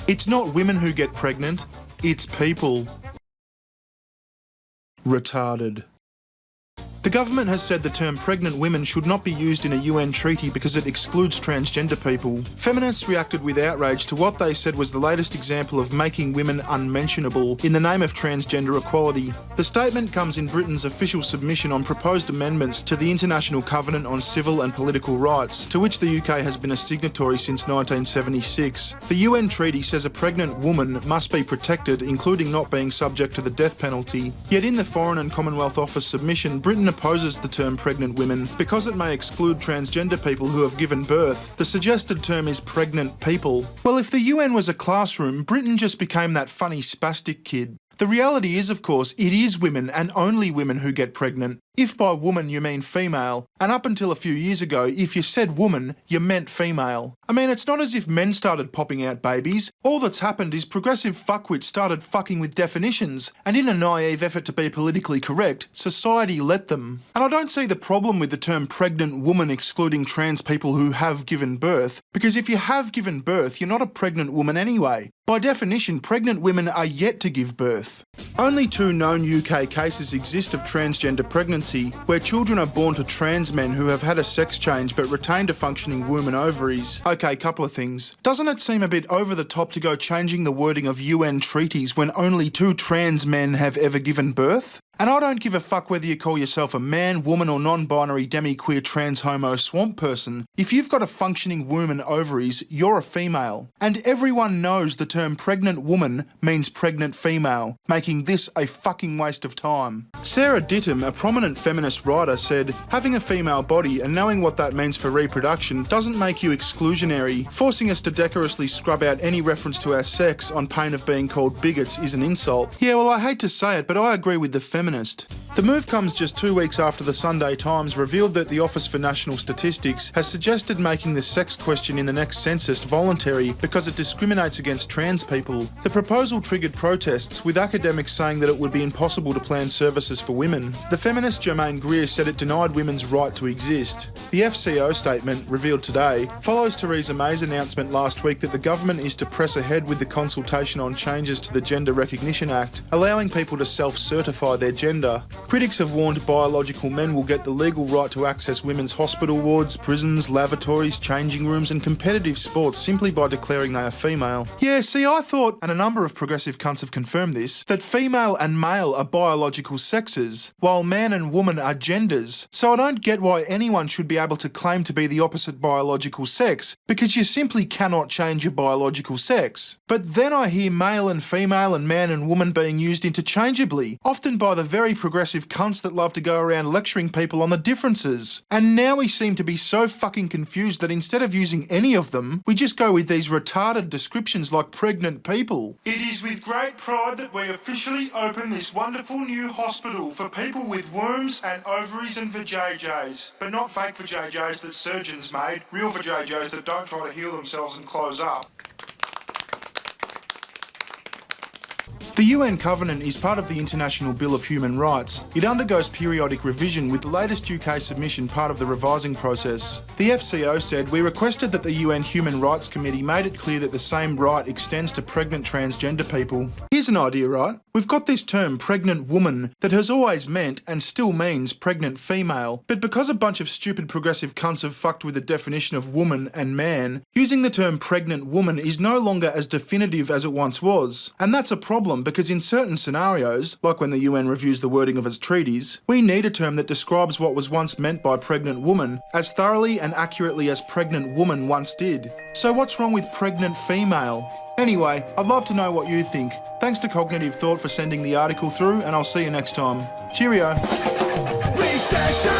It's not women who get pregnant, it's people. Retarded. The government has said the term pregnant women should not be used in a UN treaty because it excludes transgender people. Feminists reacted with outrage to what they said was the latest example of making women unmentionable in the name of transgender equality. The statement comes in Britain's official submission on proposed amendments to the International Covenant on Civil and Political Rights, to which the UK has been a signatory since 1976. The UN treaty says a pregnant woman must be protected, including not being subject to the death penalty. Yet in the Foreign and Commonwealth Office submission, Britain opposes the term pregnant women because it may exclude transgender people who have given birth. The suggested term is pregnant people. Well, if the UN was a classroom, Britain just became that funny spastic kid. The reality is, of course, it is women and only women who get pregnant. If by woman you mean female, and up until a few years ago, if you said woman, you meant female. I mean, it's not as if men started popping out babies. All that's happened is progressive fuckwits started fucking with definitions, and in a naive effort to be politically correct, society let them. And I don't see the problem with the term pregnant woman excluding trans people who have given birth, because if you have given birth, you're not a pregnant woman anyway. By definition, pregnant women are yet to give birth. Only 2 known UK cases exist of transgender pregnancy, where children are born to trans men who have had a sex change but retained a functioning womb and ovaries. Okay, couple of things. Doesn't it seem a bit over the top to go changing the wording of UN treaties when only 2 trans men have ever given birth? And I don't give a fuck whether you call yourself a man, woman or non-binary demi-queer trans homo swamp person. If you've got a functioning womb and ovaries, you're a female. And everyone knows the term pregnant woman means pregnant female, making this a fucking waste of time. Sarah Dittam, a prominent feminist writer, said, "Having a female body and knowing what that means for reproduction doesn't make you exclusionary. Forcing us to decorously scrub out any reference to our sex on pain of being called bigots is an insult." Yeah, well, I hate to say it, but I agree with the feminist. The move comes just 2 weeks after the Sunday Times revealed that the Office for National Statistics has suggested making the sex question in the next census voluntary because it discriminates against trans people. The proposal triggered protests, with academics saying that it would be impossible to plan services for women. The feminist Germaine Greer said it denied women's right to exist. The FCO statement, revealed today, follows Theresa May's announcement last week that the government is to press ahead with the consultation on changes to the Gender Recognition Act, allowing people to self-certify their gender. Critics have warned biological men will get the legal right to access women's hospital wards, prisons, lavatories, changing rooms and competitive sports simply by declaring they are female. Yeah, see, I thought, and a number of progressive cunts have confirmed this, that female and male are biological sexes, while man and woman are genders. So I don't get why anyone should be able to claim to be the opposite biological sex, because you simply cannot change your biological sex. But then I hear male and female and man and woman being used interchangeably, often by the very progressive cunts that love to go around lecturing people on the differences. And now we seem to be so fucking confused that instead of using any of them, we just go with these retarded descriptions like pregnant people. It is with great pride that we officially open this wonderful new hospital for people with wombs and ovaries and vajayjays. But not fake vajayjays that surgeons made, real vajayjays that don't try to heal themselves and close up. The UN Covenant is part of the International Bill of Human Rights. It undergoes periodic revision, with the latest UK submission part of the revising process. The FCO said, "We requested that the UN Human Rights Committee made it clear that the same right extends to pregnant transgender people." Here's an idea, right? We've got this term pregnant woman that has always meant and still means pregnant female, but because a bunch of stupid progressive cunts have fucked with the definition of woman and man, using the term pregnant woman is no longer as definitive as it once was. And that's a problem, because in certain scenarios, like when the UN reviews the wording of its treaties, we need a term that describes what was once meant by pregnant woman as thoroughly and accurately as pregnant woman once did. So what's wrong with pregnant female? Anyway, I'd love to know what you think. Thanks to Cognitive Thought for sending the article through, and I'll see you next time. Cheerio. Recession,